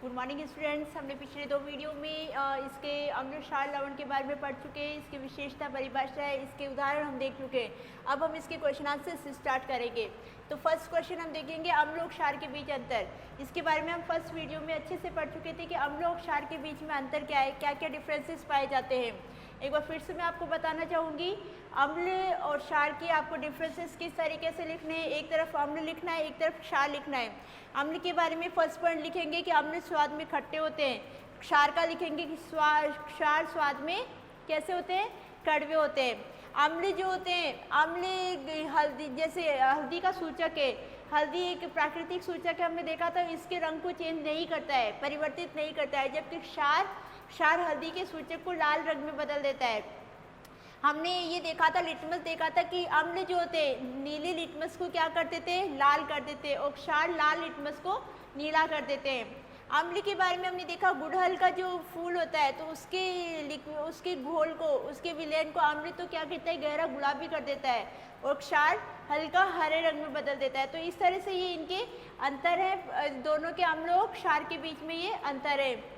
Good morning students. हमने पिछले दो वीडियो में इसके अम्ल क्षार लवण के बारे में पढ़ चुके हैं, इसकी विशेषता परिभाषा है, इसके उदाहरण हम देख चुके हैं। अब हम इसके क्वेश्चन आंसर से स्टार्ट करेंगे। तो फर्स्ट क्वेश्चन हम देखेंगे अम्ल और क्षार के बीच अंतर। इसके बारे में हम फर्स्ट वीडियो में अच्छे से पढ़ चुके थे कि अम्ल और क्षार के बीच में अंतर क्या है, क्या क्या डिफरेंसेस पाए जाते हैं। एक बार फिर से मैं आपको बताना चाहूँगी अम्ल और क्षार की आपको डिफरेंसेस किस तरीके से लिखने हैं। एक तरफ अम्ल लिखना है, एक तरफ क्षार लिखना है। अम्ल के बारे में फर्स्ट पॉइंट लिखेंगे कि अम्ल स्वाद में खट्टे होते हैं। क्षार का लिखेंगे कि क्षार स्वाद में कैसे होते हैं, कड़वे होते हैं। अम्ल जो होते हैं, अम्ल हल्दी, जैसे हल्दी का सूचक है, हल्दी एक प्राकृतिक सूचक है, हमने देखा था इसके रंग को चेंज नहीं करता है, परिवर्तित नहीं करता है, जबकि क्षार हल्दी के सूचक को लाल रंग में बदल देता है। हमने ये देखा था, लिटमस देखा था कि अम्ल जो होते नीले लिटमस को क्या कर देते हैं, लाल कर देते हैं, और क्षार लाल लिटमस को नीला कर देते हैं। अम्ल के बारे में हमने देखा गुड़हल का जो फूल होता है तो उसके घोल को, उसके विलयन को अम्ल तो क्या करता है, गहरा गुलाबी कर देता है, और क्षार हल्का हरे रंग में बदल देता है। तो इस तरह से ये इनके अंतर है, दोनों के अम्ल और क्षार के बीच में ये अंतर है।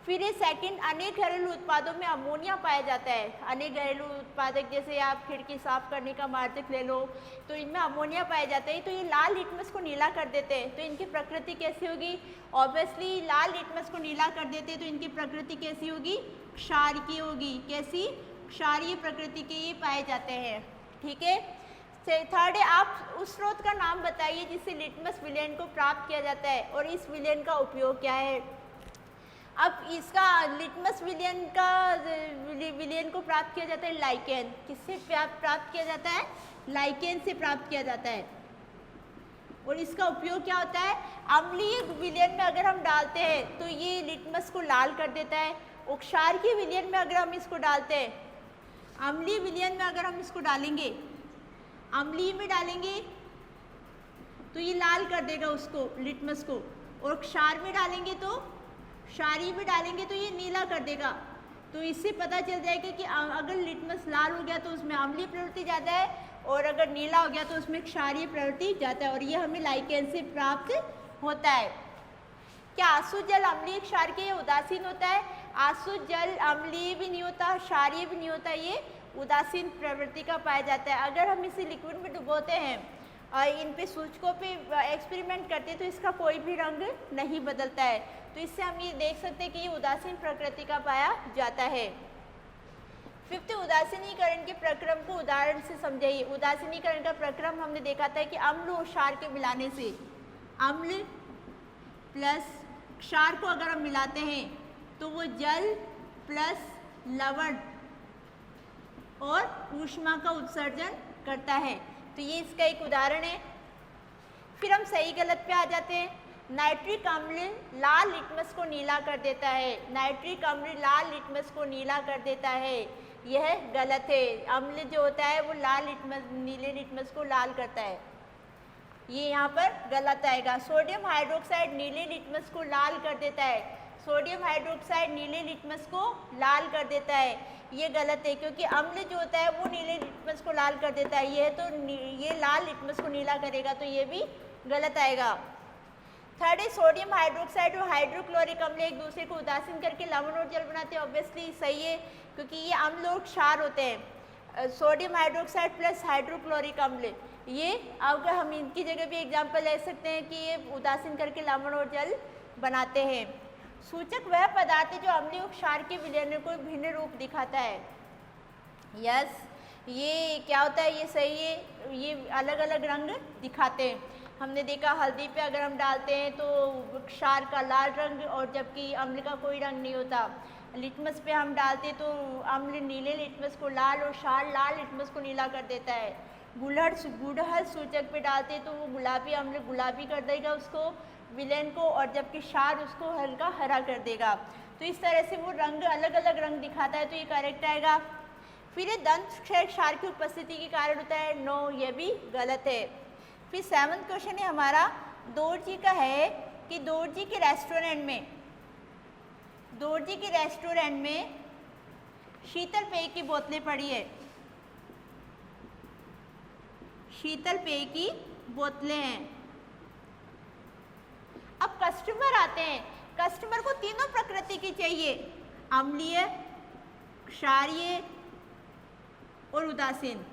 फिर ये सेकंड, अनेक घरेलू उत्पादों में अमोनिया पाया जाता है। अनेक घरेलू उत्पादक जैसे आप खिड़की साफ करने का मार्जक ले लो तो इनमें अमोनिया पाया जाता है। तो ये लाल लिटमस को नीला कर देते हैं, तो इनकी प्रकृति कैसी होगी, ऑब्वियसली लाल लिटमस को नीला कर देते हैं तो इनकी प्रकृति कैसी होगी, क्षार की होगी। कैसी, क्षारीय प्रकृति के ये पाए जाते हैं। ठीक है। थर्ड है, आप उस स्रोत का नाम बताइए जिससे लिटमस विलयन को प्राप्त किया जाता है और इस विलयन का उपयोग क्या है। अब इसका लिटमस विलयन को प्राप्त किया जाता है लाइकेन। किससे प्राप्त किया जाता है, लाइकेन से प्राप्त किया जाता है। और इसका उपयोग क्या होता है, अम्लीय विलयन में अगर हम डालते हैं तो ये लिटमस को लाल कर देता है, और क्षार के विलयन में अगर हम इसको डालते हैं, अम्लीय विलयन में अगर हम इसको डालेंगे, अम्लीय में डालेंगे तो ये लाल कर देगा उसको, लिटमस को, और क्षार में डालेंगे तो, क्षारीय में डालेंगे तो ये नीला कर देगा। तो इससे पता चल जाएगा कि अगर लिटमस लाल हो गया तो उसमें अम्लीय प्रवृत्ति ज़्यादा है, और अगर नीला हो गया तो उसमें क्षारीय प्रवृत्ति ज़्यादा है, और ये हमें लाइकेन से प्राप्त होता है। क्या आसुत जल अम्लीय क्षार के उदासीन होता है? आसुत जल अम्लीय भी नहीं होता, क्षारीय भी नहीं होता, ये उदासीन प्रवृत्ति का पाया जाता है। अगर हम इसे लिक्विड में डुबोते हैं और इन पे सूचकों पे एक्सपेरिमेंट करते हैं तो इसका कोई भी रंग नहीं बदलता है। तो इससे हम ये देख सकते हैं कि ये उदासीन प्रकृति का पाया जाता है। फिफ्थ, उदासीनीकरण के प्रक्रम को उदाहरण से समझाइए। उदासीनीकरण का प्रक्रम हमने देखा था कि अम्ल और क्षार के मिलाने से, अम्ल प्लस क्षार को अगर हम मिलाते हैं तो वो जल प्लस लवण और ऊष्मा का उत्सर्जन करता है। तो ये इसका एक उदाहरण है। फिर हम सही गलत पे आ जाते हैं। नाइट्रिक अम्ल लाल लिटमस को नीला कर देता है। नाइट्रिक अम्ल लाल लिटमस को नीला कर देता है, यह गलत है। अम्ल जो होता है वो लाल लिटमस, नीले लिटमस को लाल करता है, ये यहाँ पर गलत आएगा। सोडियम हाइड्रोक्साइड नीले लिटमस को लाल कर देता है। सोडियम हाइड्रोक्साइड नीले लिटमस को लाल कर देता है, ये गलत है, क्योंकि अम्ल जो होता है वो नीले लिटमस को लाल कर देता है, ये तो ये लाल लिटमस को नीला करेगा, तो ये भी गलत आएगा। थर्ड है, सोडियम हाइड्रोक्साइड और हाइड्रोक्लोरिक अम्ल एक दूसरे को उदासीन करके लवण और जल बनाते हैं। ऑब्वियसली सही है, क्योंकि ये अम्ल और क्षार होते हैं। सोडियम हाइड्रोक्साइड प्लस हाइड्रोक्लोरिक अम्ल, ये अगर हम इनकी जगह भी एग्जाम्पल ले सकते हैं कि ये उदासीन करके लवण और जल बनाते हैं। सूचक वह पदार्थ है जो अम्लीय और क्षार के विलयन को भिन्न रूप दिखाता है। यस, ये क्या होता है, ये सही है, ये अलग अलग रंग दिखाते हैं। हमने देखा हल्दी पे अगर हम डालते हैं तो क्षार का लाल रंग, और जबकि अम्ल का कोई रंग नहीं होता। लिटमस पे हम डालते तो अम्ल नीले लिटमस को लाल और क्षार लाल लिटमस को नीला कर देता है। गुड़हल सूचक पे डालते तो वो गुलाबी अम्ल गुलाबी कर देगा उसको, विलयन को, और जबकि क्षार उसको हल्का हरा कर देगा। तो इस तरह से वो रंग अलग अलग रंग दिखाता है, तो ये करेक्ट आएगा। फिर ये दंत क्षार की उपस्थिति के कारण होता है, नो, ये भी गलत है। फिर सेवंथ क्वेश्चन है हमारा दोरजी का है कि दोरजी के रेस्टोरेंट में शीतल पेय की बोतलें पड़ी है, शीतल पेय की बोतलें हैं। अब कस्टमर आते हैं, कस्टमर को तीनों प्रकृति की चाहिए, अम्लीय, क्षारीय और उदासीन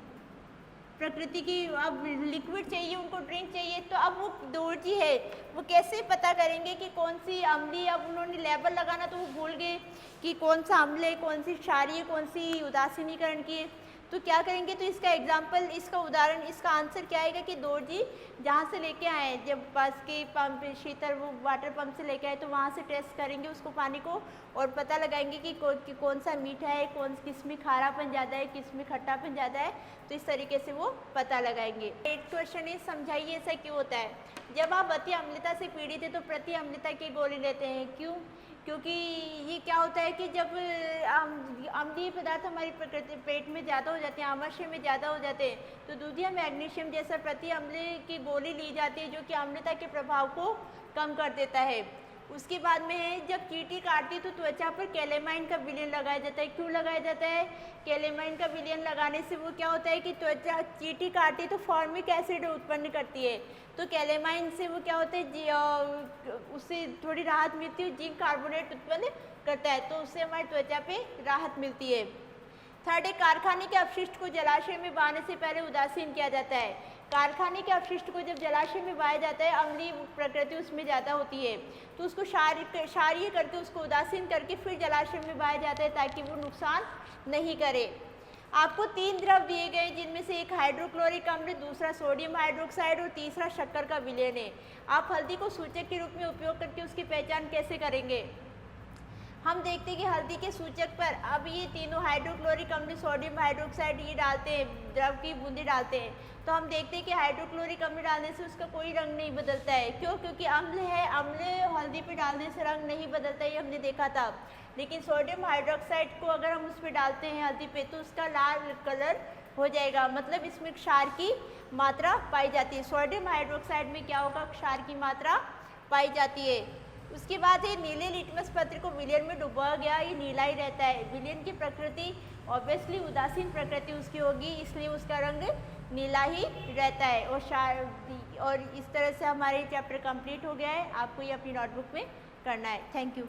प्रकृति की। अब लिक्विड चाहिए उनको, ड्रिंक चाहिए, तो अब वो दोर्जी है, वो कैसे पता करेंगे कि कौन सी अम्लीय, अब उन्होंने लेबल लगाना तो वो भूल गए कि कौन सा अम्लीय, कौन सी क्षारीय, कौन सी उदासीनीकरण की है। तो क्या करेंगे, तो इसका एग्जाम्पल, इसका उदाहरण, इसका आंसर क्या आएगा कि दोर्जी जहाँ से लेके आए, जब पास के पंप शीतल वो वाटर पंप से लेके आए तो वहाँ से टेस्ट करेंगे उसको पानी को और पता लगाएंगे कि कौन सा मीठा है, किस में खारापन ज़्यादा है, किस में खट्टापन ज़्यादा है। तो इस तरीके से वो पता लगाएंगे। एक क्वेश्चन इज समझाइए ऐसा क्यों होता है। जब आप अति अम्लता से पीड़ित है तो प्रति अम्लता की गोली लेते हैं, क्यों? क्योंकि ये क्या होता है कि जब अम्लीय पदार्थ हमारी प्रकृति पेट में ज़्यादा हो जाते हैं, आमाशय में ज़्यादा हो जाते हैं, तो दूधिया मैग्नीशियम जैसा प्रति अम्लीय की गोली ली जाती है जो कि अम्लता के प्रभाव को कम कर देता है। उसके बाद में है, जब चींटी काटती तो त्वचा पर कैलेमाइन का विलयन लगाया जाता है। क्यों लगाया जाता है? कैलेमाइन का विलयन लगाने से वो क्या होता है कि त्वचा चींटी काटती तो फॉर्मिक एसिड उत्पन्न करती है, तो कैलेमाइन से वो क्या होता है, उससे थोड़ी राहत मिलती है, जिंक कार्बोनेट उत्पन्न करता है, तो उससे हमारी त्वचा पे राहत मिलती है। थर्ड है, कारखाने के अपशिष्ट को जलाशय में बहाने से पहले उदासीन किया जाता है। कारखाने के अपशिष्ट को जब जलाशय में बहाया जाता है, अम्लीय प्रकृति उसमें ज़्यादा होती है, तो उसको क्षारीय करके उसको उदासीन करके फिर जलाशय में बहाया जाता है ताकि वो नुकसान नहीं करे। आपको 3 द्रव दिए गए जिनमें से एक हाइड्रोक्लोरिक अम्ल, दूसरा सोडियम हाइड्रोक्साइड और तीसरा शक्कर का विलयन है। आप हल्दी को सूचक के रूप में उपयोग करके उसकी पहचान कैसे करेंगे? हम देखते हैं कि हल्दी के सूचक पर अब ये तीनों हाइड्रोक्लोरिक अम्ल, सोडियम हाइड्रोक्साइड ये डालते हैं, द्रव की बूंदे डालते हैं, तो हम देखते हैं कि हाइड्रोक्लोरिक अम्ल डालने से उसका कोई रंग नहीं बदलता है। क्यों? क्योंकि अम्ल है, अम्ल हल्दी पे डालने से रंग नहीं बदलता, ये हमने देखा था। लेकिन सोडियम हाइड्रोक्साइड को अगर हम उस पर डालते हैं हल्दी पे तो उसका लाल कलर हो जाएगा, मतलब इसमें क्षार की मात्रा पाई जाती है। सोडियम हाइड्रोक्साइड में क्या होगा? क्षार की मात्रा पाई जाती है। उसके बाद ये नीले लिटमस पत्र को विलयन में डुबोया गया, ये नीला ही रहता है। विलयन की प्रकृति ऑब्वियसली उदासीन प्रकृति उसकी होगी, इसलिए उसका रंग नीला ही रहता है। और इस तरह से हमारे चैप्टर कंप्लीट हो गया है। आपको ये अपनी नोटबुक में करना है। Thank you.